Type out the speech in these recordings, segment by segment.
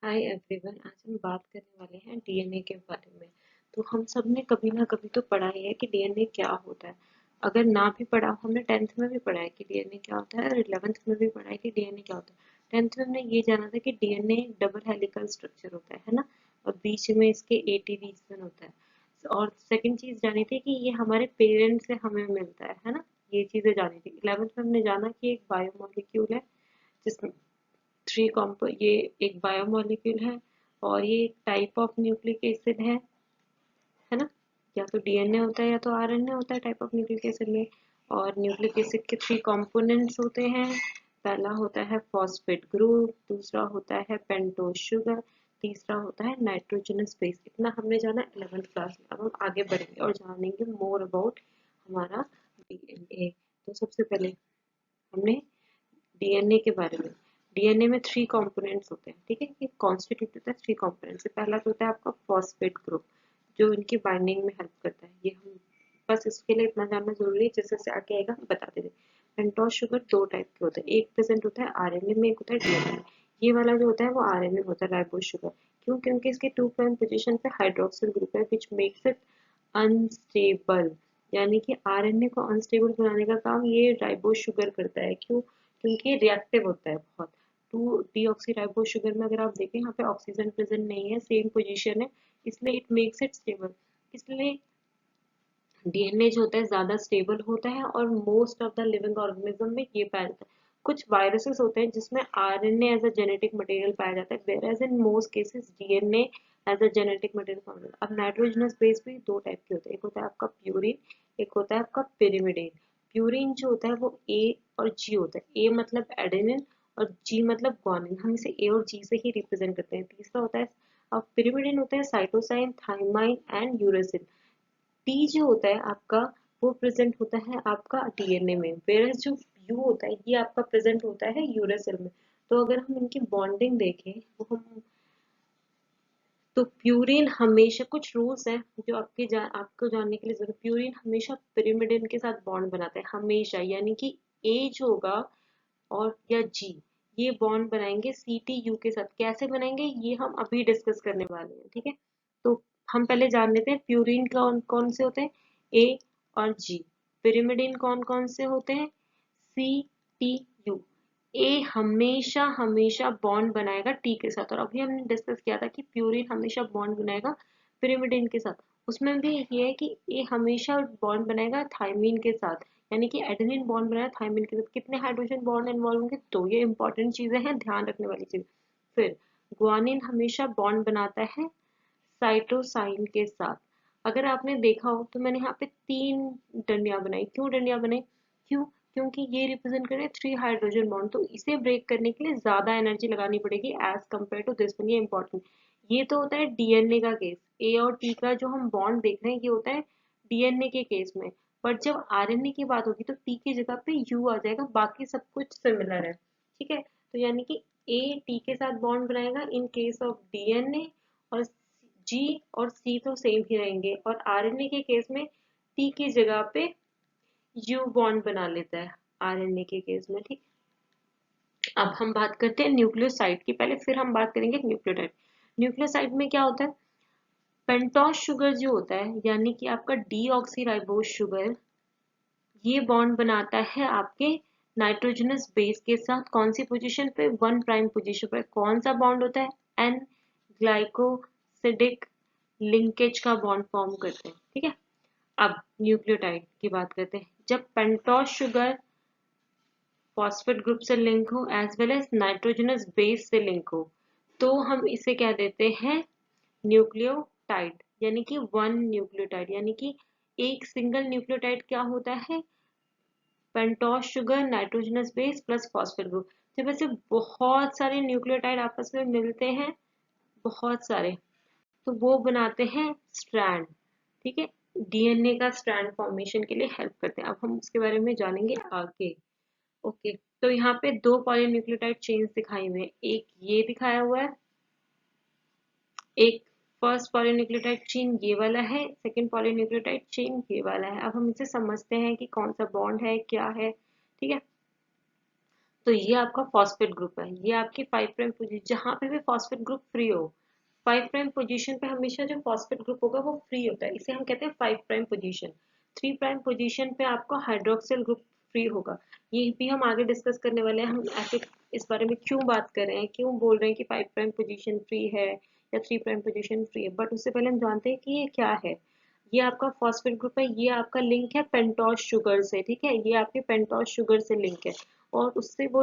Hi everyone, आज हम बात करने वाले हैं डीएनए के बारे में। तो हम सब ने कभी ना कभी तो पढ़ा ही है कि डीएनए क्या होता है। अगर ना भी पढ़ा हो, हमने 10th में भी पढ़ा है कि डीएनए क्या होता है और 11th में भी पढ़ा है कि डीएनए क्या होता है। 10th में हमने ये जाना था कि डीएनए डबल हेलिकल स्ट्रक्चर होता है ना, और बीच में इसके 80 रीजन होता है। और सेकंड चीज जानी थी कि ये हमारे पेरेंट्स से हमें मिलता है ना। ये चीजें जानी थी। 11th में हमने जाना कि एक बायोमोलिक्यूल है जिसमें ये एक बायोमोलिक्यूल है और ये एक टाइप ऑफ न्यूक्लिक एसिड है ना। या तो डीएनए होता है या तो आरएनए होता है टाइप ऑफ न्यूक्लिक एसिड में। और न्यूक्लिक एसिड के 3 कंपोनेंट्स होते हैं। पहला होता है फॉस्फेट ग्रुप, दूसरा होता है पेंटोज शुगर, तीसरा होता है नाइट्रोजनस बेस। इतना हमने जाना 11th क्लास में। अब हम आगे बढ़ेंगे और जानेंगे मोर अबाउट हमारा डीएनए। तो सबसे पहले हमने डीएनए के बारे में। डीएनए में 3 कंपोनेंट्स होते हैं, ठीक है। ये कॉन्स्टिट्यूट होता है 3 कंपोनेंट से। पहला तो होता है आपका फॉस्फेट ग्रुप, जो इनकी बाइंडिंग में हेल्प करता है। ये हम बस इसके लिए इतना जानना जरूरी है, जैसे से आगे आएगा हम बता देंगे। पेंटोज शुगर 2 टाइप के होते हैं, एक प्रेजेंट होता है आरएनए में, एक होता है डीएनए में। ये वाला जो होता है वो आरएनए में होता है, राइबोज शुगर। क्यों? क्योंकि इसके 2 प्राइम पोजीशन पे हाइड्रोक्सिल ग्रुप है विच मेक्स इट अनस्टेबल। यानी कि आरएनए को अनस्टेबल बनाने का काम ये राइबोज शुगर करता है। क्यों? क्योंकि रिएक्टिव होता है बहुत। 2 डीऑक्सी राइबोज शुगर में अगर आप देखें, यहाँ पे ऑक्सीजन प्रेजेंट नहीं है, सेम पोजीशन है, इसलिए इट मेक्स इट स्टेबल। इसलिए डीएनए जो होता है ज्यादा स्टेबल होता है और most of the living organism में ये पाया जाता है। कुछ वायरसेस होते हैं जिसमें RNA as a genetic material पाया जाता है, whereas in most cases DNA as a genetic material पाया जाता है। अब नाइट्रोजनस बेस भी 2 टाइप के होते हैं, एक होता है आपका प्यूरिन, एक होता है आपका पिरिमिडिन। प्यूरिन जो होता है वो ए और जी होता है। ए मतलब एडेनिन और जी मतलब ग्वानिन। हम इसे ए और जी से ही रिप्रेजेंट करते हैं। तीसरा होता है अब पिरिमिडिन होता है cytosine, thymine and uracil. T जो होता है आपका, वो प्रेजेंट होता है आपका डीएनए में, वेयर जो यू होता है ये आपका प्रेजेंट होता है यूरेसिल में। तो अगर हम इनकी बॉन्डिंग देखें वो हम, तो प्यूरिन हमेशा, कुछ रूल्स हैं जो आपको जानने के लिए जरूर। प्यूरिन हमेशा पिरिमिडिन के साथ बॉन्ड बनाता है हमेशा, यानी कि ए जो होगा और या जी, ये बॉन्ड बनाएंगे सी टी यू के साथ। कैसे बनाएंगे ये हम अभी डिस्कस करने वाले हैं, ठीक है। तो हम पहले जान लेते हैं प्यूरिन कौन कौन से होते हैं, ए और जी। पिरिमिडिन कौन कौन से होते हैं, सी टी यू। ए हमेशा हमेशा बॉन्ड बनाएगा टी के साथ, और अभी हमने डिस्कस किया था कि प्यूरिन हमेशा बॉन्ड बनाएगा पिरिमिडिन के साथ। उसमें भी ये है कि ए हमेशा बॉन्ड बनाएगा थायमीन के साथ, यानी कि एडेनिन बॉन्ड बनाया थायमीन के साथ। कितने हाइड्रोजन बॉन्ड इन्वॉल्व होंगे, तो ये इंपॉर्टेंट चीजें हैं, ध्यान रखने वाली चीज। फिर ग्वानिन हमेशा बॉन्ड बनाता है साइटोसाइन के साथ। अगर आपने देखा हो तो मैंने यहाँ पे 3 डंडियां बनाई। क्यों डंडियां बनाई? क्यों? क्योंकि ये रिप्रेजेंट करे 3 हाइड्रोजन बॉन्ड, तो इसे ब्रेक करने के लिए ज्यादा एनर्जी लगानी पड़ेगी as compare to this one. ये इंपॉर्टेंट। ये तो होता है डीएनए का केस। ए और टी का जो हम बॉन्ड देख रहे हैं ये होता है डीएनए के केस में। पर जब आरएनए की बात होगी तो टी की जगह पे यू आ जाएगा, बाकी सब कुछ सिमिलर है, ठीक है। तो यानी कि ए टी के साथ बॉन्ड बनाएगा इन केस ऑफ डीएनए, और जी और सी तो सेम ही रहेंगे, और आरएनए के केस में टी की जगह पे यू बॉन्ड बना लेता है आरएनए के केस में, ठीक। अब हम बात करते हैं न्यूक्लियोसाइड की पहले, फिर हम बात करेंगे न्यूक्लियोटाइड। न्यूक्लियोसाइड में क्या होता है, पेंटोज शुगर जो होता है, यानी कि आपका डीऑक्सीराइबोज शुगर, ये बॉन्ड बनाता है आपके नाइट्रोजनस बेस के साथ। कौन सी पोजीशन पे? 1 प्राइम पोजीशन पे। कौन सा बॉन्ड होता है? एन ग्लाइकोसिडिक लिंकेज का बॉन्ड फॉर्म करते हैं, ठीक है। अब न्यूक्लियोटाइड की बात करते हैं। जब पेंटोज शुगर फॉस्फेट ग्रुप से लिंक हो as well as nitrogenous base से लिंक हो, तो हम इसे कह देते हैं न्यूक्लियोटाइड, यानी कि 1 न्यूक्लियोटाइड। यानी कि एक सिंगल न्यूक्लियोटाइड क्या होता है, pentose sugar nitrogenous base plus phosphate group. जब ऐसे बहुत सारे न्यूक्लियोटाइड आपस में मिलते हैं, बहुत सारे, तो वो बनाते हैं स्ट्रैंड, ठीक है। डीएनए का स्ट्रैंड फॉर्मेशन के लिए हेल्प करते हैं। अब हम उसके बारे में जानेंगे आगे। ओके, तो यहाँ पे 2 पॉलीन्यूक्लियोटाइड चेन्स दिखाई हुए हैं। एक ये दिखाया हुआ है, एक फर्स्ट पॉलीन्यूक्लियोटाइड चेन ये वाला है, सेकंड पॉलीन्यूक्लियोटाइड चेन ये वाला है। अब हम इसे समझते हैं कि कौन सा बॉन्ड है क्या है, ठीक है। तो ये आपका फॉस्फेट ग्रुप है, ये आपकी 5 प्राइम पोजीशन, जहां पे भी फॉस्फेट ग्रुप फ्री हो, 5 प्राइम पोजीशन पे हमेशा जो फॉस्फेट ग्रुप होगा वो फ्री होता है, इसे हम कहते हैं 5 प्राइम पोजीशन। 3 प्राइम पोजीशन पे आपका हाइड्रोक्सिल ग्रुप फ्री होगा। ये भी हम आगे डिस्कस करने वाले हैं, हम ऐसे इस बारे में क्यों बात कर रहे हैं, क्यों बोल रहे हैं कि 5 प्राइम पोजीशन फ्री है या 3 प्राइम पोजीशन फ्री है, बट उससे पहले हम जानते हैं कि ये क्या है। ये आपका फॉस्फेट ग्रुप है, ये आपका लिंक है पेंटोस शुगर से, ठीक है, ये आपके पेंटोस शुगर से लिंक है। और उससे वो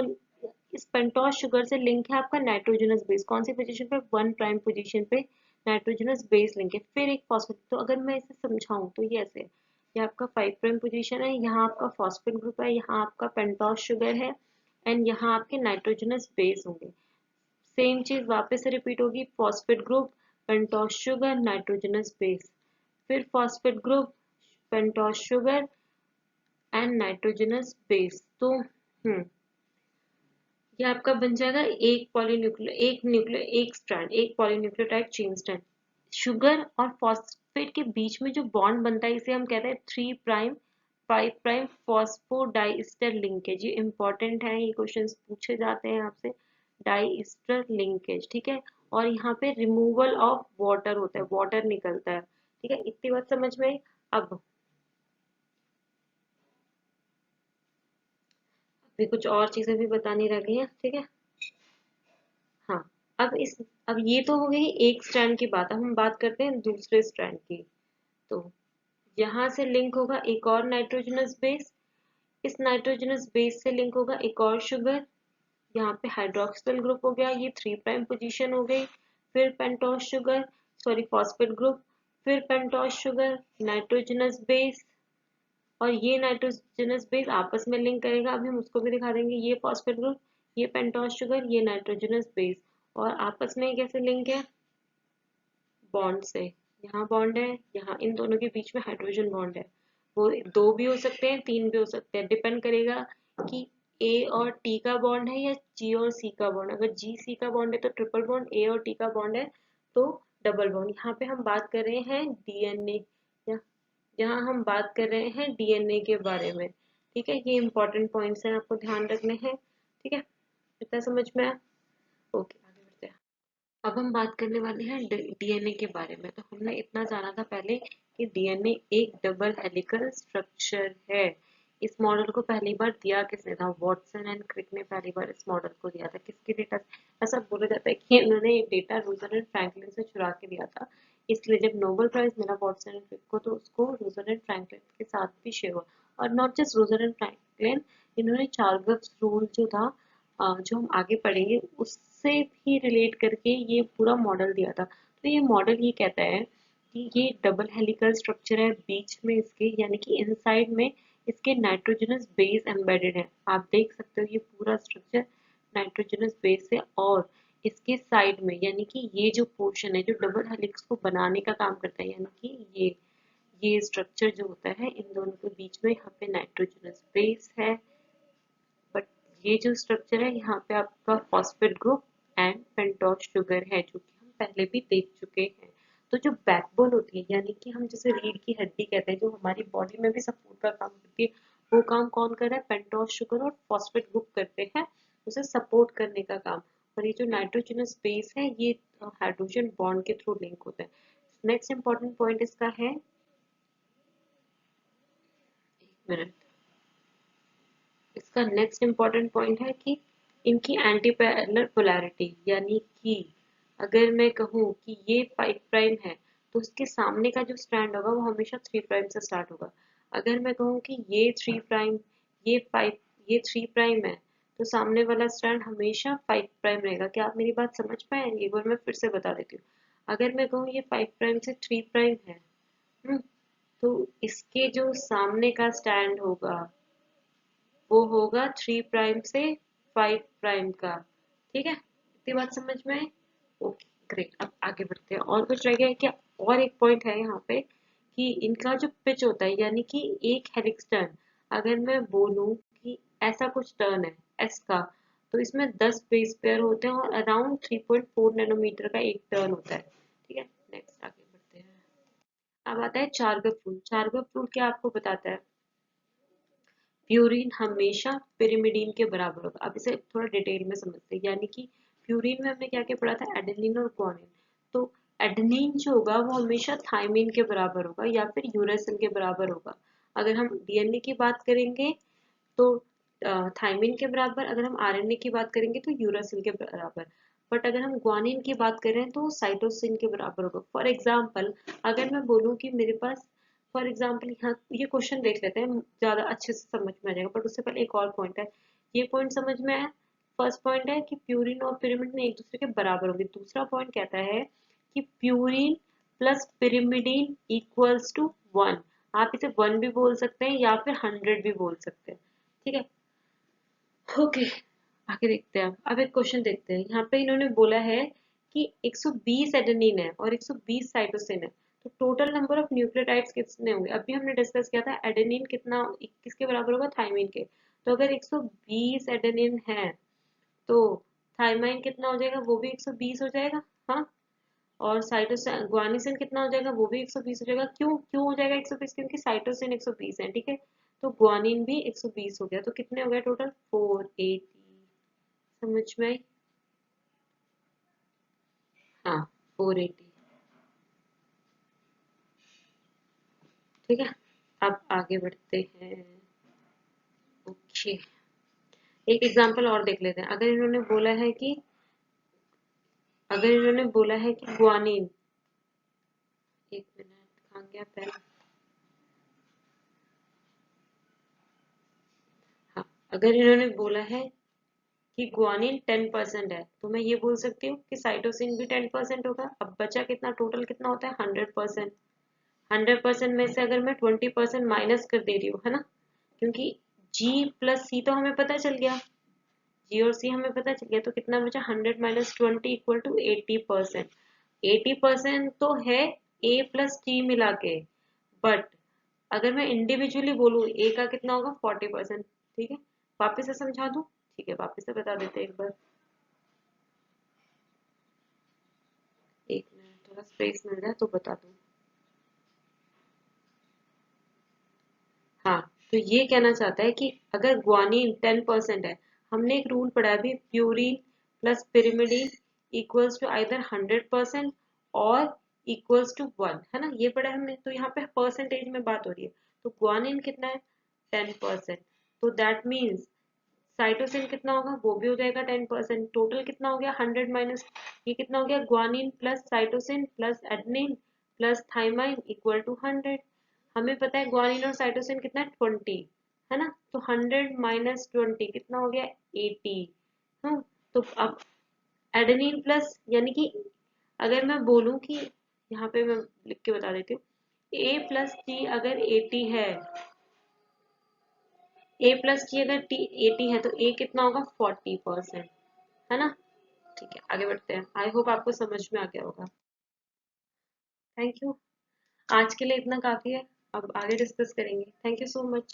इस पेंटोस शुगर से लिंक है आपका नाइट्रोजनस बेस, कौन सी पोजीशन पे, 1 प्राइम पोजीशन पे नाइट्रोजनस बेस लिंक है, फिर एक फॉस्फेट। तो अगर मैं इसे समझाऊं तो ये ऐसे है, ये आपका 5 प्राइम पोजीशन है, यहाँ आपका फॉस्फेट ग्रुप है, यहाँ आपका पेंटोस शुगर है, एंड यहाँ आपके नाइट्रोजनस बेस होंगे। सेम चीज वापस से रिपीट होगी, phosphate group, pentose sugar, nitrogenous base, फिर phosphate group, pentose sugar and nitrogenous base. तो ये आपका बन जाएगा एक स्ट्रैंड, एक पॉलीन्यूक्लियोटाइड चेन स्ट्रैंड। शुगर और फॉस्फेट के बीच में जो बॉन्ड बनता है इसे हम कहते हैं 3 प्राइम 5 प्राइम फॉस्फोडाइस्टर लिंकेज। ये इंपॉर्टेंट है, ये क्वेश्चंस पूछे जाते हैं आपसे, डाइस्टर लिंकेज, ठीक है। और यहाँ पे रिमूवल ऑफ वाटर होता है, वाटर निकलता है, ठीक है, इतनी बात समझ में आई। अब भी कुछ और चीजें भी बतानी रह गई हैं, ठीक है। हाँ, अब ये तो हो गई एक स्ट्रैंड की बात, अब हम बात करते हैं दूसरे स्ट्रैंड की। तो यहाँ से लिंक होगा एक और नाइट्रोजनस बेस, इस नाइट्रोजनस बेस से लिंक होगा एक और शुगर, यहाँ पे हाइड्रोक्सिल ग्रुप हो गया, ये 3 प्राइम पोजीशन हो गई, फिर pentose sugar, sorry phosphate group, फिर पेंटोस शुगर, नाइट्रोजनस बेस, और ये नाइट्रोजनस बेस आपस में लिंक करेगा, अभी हम उसको भी दिखा देंगे, ये फॉस्फेट ग्रुप, ये पेंटोस शुगर, ये नाइट्रोजनस बेस, और आपस में कैसे लिंक है, बॉन्ड से। यहाँ बॉन्ड है, यहाँ इन दोनों के बीच में हाइड्रोजन बॉन्ड है, वो दो भी हो सकते हैं, तीन भी हो सकते हैं, डिपेंड करेगा कि ए और टी का बॉन्ड है या जी और सी का बॉन्ड। अगर जी सी का बॉन्ड है तो ट्रिपल बॉन्ड, ए और टी का बॉन्ड है तो डबल बॉन्ड। यहाँ पे हम बात कर रहे हैं डीएनए, यहाँ हम बात कर रहे हैं डीएनए के बारे में, ठीक है, ये इंपॉर्टेंट पॉइंट्स हैं, आपको ध्यान रखने हैं, ठीक है, इतना समझ में आया। ओके, आगे बढ़ते हैं। अब हम बात करने वाले हैं डीएनए के बारे में। तो हमने इतना जाना था पहले कि डीएनए एक डबल हेलिकल स्ट्रक्चर है। इस मॉडल को पहली बार दिया किसने था, वॉटसन एंड क्रिक ने पहली बार इस मॉडल को दिया था। किसके डेटा से, ऐसा बोला जाता है कि उन्होंने ये डेटा रोजरलैंड फ्रैंकलिन से चुरा के दिया था, इसलिए जब नोबेल प्राइज मिला वॉटसन एंड क्रिक को तो उसको रोजरलैंड फ्रैंकलिन के साथ भी शेयर हुआ। और नॉट जस्ट रोजरलैंड फ्रैंकलिन, इन्होंने चार्गर्स रूल जो था, जो हम आगे पढ़ेंगे उससे भी रिलेट करके ये पूरा मॉडल दिया था। तो ये मॉडल ये कहता है कि ये डबल हेलिकल स्ट्रक्चर है, बीच में इसके यानी कि इनसाइड में इसके नाइट्रोजनस बेस एम्बेडेड है। आप देख सकते हो ये पूरा स्ट्रक्चर नाइट्रोजनस बेस है, और इसके साइड में यानी कि ये जो पोर्शन है जो डबल हेलिक्स को बनाने का काम करता है, यानी कि ये स्ट्रक्चर जो होता है इन दोनों के बीच में यहाँ पे नाइट्रोजनस बेस है, बट ये जो स्ट्रक्चर है यहाँ पे आपका phosphate group and pentose sugar है, जो कि हम पहले भी देख चुके हैं। तो जो बैकबोन होती है यानी कि हम जैसे रीढ़ की हड्डी कहते हैं, जो हमारी बॉडी में भी सपोर्ट का काम करती है, वो काम कौन कर रहा है, पेंटोस शुगर और फॉस्फेट ग्रुप करते हैं उसे सपोर्ट करने का काम। और ये जो नाइट्रोजनस बेस है ये हाइड्रोजन बॉन्ड के थ्रू लिंक होता है। नेक्स्ट इंपॉर्टेंट पॉइंट इसका है, एक मिनट, इसका नेक्स्ट इम्पॉर्टेंट पॉइंट है कि इनकी एंटी पैरेलल पोलैरिटी, यानी कि अगर मैं कहूँ कि ये 5 प्राइम है तो उसके सामने का जो स्ट्रैंड होगा वो हमेशा 3 प्राइम से स्टार्ट होगा। अगर मैं कहूँ कि ये 3 प्राइम, ये 5, ये 3 प्राइम है तो सामने वाला स्ट्रैंड हमेशा 5 प्राइम रहेगा। क्या आप मेरी बात समझ पाए, एक बार मैं फिर से बता देती हूँ। अगर मैं कहूँ ये 5 प्राइम से 3 प्राइम है, हम्म, तो इसके जो सामने का स्टैंड होगा वो होगा 3 प्राइम से 5 प्राइम का, ठीक है, इतनी बात समझ में आई। ओके ग्रेट, अब आगे बढ़ते हैं। और कुछ रह गया है क्या, और एक पॉइंट है यहाँ पे कि इनका जो पिच होता है यानी कि एक हेलिक्स टर्न, अगर मैं बोलूं कि ऐसा कुछ टर्न है एस का, तो इसमें 10 बेस पेयर होते हैं और अराउंड 3.4 नैनोमीटर का एक टर्न होता है, ठीक है। नेक्स्ट आगे बढ़ते हैं। अब आता है चार्गप रूल। चार्गप रूल क्या आपको बताता है, प्यूरिन हमेशा पिरिमिडीन के बराबर होगा। अब इसे थोड़ा डिटेल में समझते हैं, यानी कि प्यूरिन में हमने क्या क्या पढ़ा था, एडेनिन और ग्वानिन। तो एडेनिन जो होगा वो हमेशा थायमिन के बराबर होगा या फिर यूरेसिल के बराबर होगा। अगर हम डीएनए की बात करेंगे तो थायमिन के बराबर, अगर हम आरएनए की बात करेंगे तो यूरासिल के बराबर। बट अगर हम ग्वानिन की बात करें तो साइटोसिन के बराबर होगा। फॉर एग्जाम्पल अगर मैं बोलूँ कि मेरे पास, फॉर एग्जाम्पल यहाँ ये क्वेश्चन देख लेते हैं, ज्यादा अच्छे से समझ में आ जाएगा। बट उससे पहले एक और पॉइंट है, ये पॉइंट समझ में आया। फर्स्ट पॉइंट है कि प्यूरिन और पिरिमिडिन एक दूसरे के बराबर होंगे। दूसरा पॉइंट कहता है कि purine plus pyrimidine equals to 1। आप इसे 1 भी बोल सकते हैं या फिर 100 भी बोल सकते हैं, ठीक है। ओके, आगे देखते हैं। अब एक क्वेश्चन देखते हैं। यहाँ पे इन्होंने बोला है कि 120 एडेनिन है और 120 साइटोसिन है, तो टोटल नंबर ऑफ न्यूक्लियोटाइड्स कितने होंगे। अभी हमने डिस्कस किया था एडेनिन कितना किसके बराबर होगा, थायमिन के। तो अगर 120 एडेनिन है तो थायमाइन कितना हो जाएगा, वो भी 120 हो जाएगा। हाँ, और साइटोसिन ग्वानिसिन कितना हो जाएगा, वो भी 120 हो जाएगा। क्यों क्यों हो जाएगा 120, क्योंकि साइटोसिन 120 है, ठीक है। तो ग्वानिन भी 120 हो गया, तो कितने हो गए टोटल, 480। समझ में आई। हाँ, 480, ठीक है। अब आगे बढ़ते हैं। ओके, एक एग्जांपल और देख लेते हैं। अगर इन्होंने बोला है कि ग्वानिन, एक मिनट कहाँ गया पेन। हाँ, अगर इन्होंने बोला है कि ग्वानिन 10% है, तो मैं ये बोल सकती हूँ कि साइटोसिन भी 10% होगा। अब बचा कितना, टोटल कितना होता है, 100%। 100% में से अगर मैं 20% माइनस कर दे रही हूँ, है ना, क्योंकि G प्लस C तो हमें पता चल गया, G और C हमें पता चल गया, तो कितना बचा, 100 माइनस 20 इक्वल टू 80%। 80% तो है A प्लस G मिला के, बट अगर मैं इंडिविजुअली बोलूँ A का कितना होगा, 40%, ठीक है। वापिस से समझा दूँ, ठीक है, वापिस से बता देते हैं एक बार। एक मिनट, थोड़ा स्पेस मिल जाए तो बता दूँ। हाँ, तो ये कहना चाहता है कि अगर ग्वानिन 10% है, हमने एक रूल पढ़ा है अभी, purine plus pyrimidine equals to either 100% और इक्वल्स टू 1, है ना, ये पढ़ा है हमने। तो यहाँ पे परसेंटेज में बात हो रही है, तो ग्वानिन कितना है, 10%। तो दैट मीन्स साइटोसिन कितना होगा, वो भी हो जाएगा 10%। टोटल कितना हो गया, 100 माइनस, ये कितना हो गया, guanine plus cytosine plus adenine plus thymine equal to 100। हमें पता है ग्वानिन और साइटोसिन कितना है, 20, है ना। तो 100 माइनस 20 कितना हो गया, 80। हाँ, तो अब एडेनिन प्लस, यानी कि अगर मैं बोलूं कि, यहाँ पे मैं लिख के बता देती हूँ, ए प्लस टी अगर 80 है, ए प्लस टी अगर टी 80 है, तो ए कितना होगा, 40%, है ना। ठीक है, आगे बढ़ते हैं। आई होप आपको समझ में आ गया होगा। थैंक यू, आज के लिए इतना काफी है। अब आगे डिस्कस करेंगे। Thank you so much.